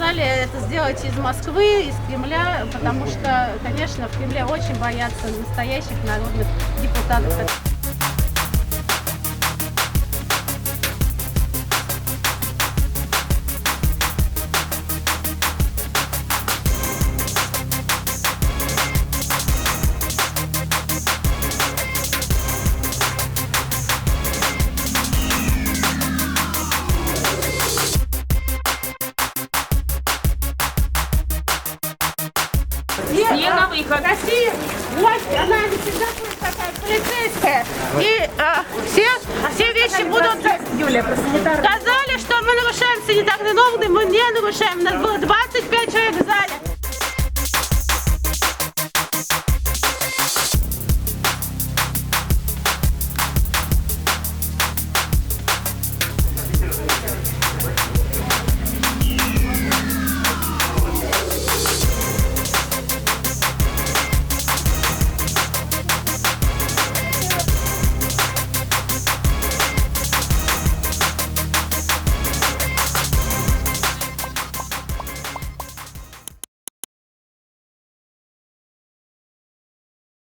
сказали это сделать из Москвы, из Кремля, потому что, конечно, в Кремле очень боятся настоящих народных депутатов. Не на выход. Россия, власть, она всегда будет такая полицейская. И все вещи будут... Сказали, что мы нарушаем санитарные нормы, мы не нарушаем. У нас было 25 человек в зале.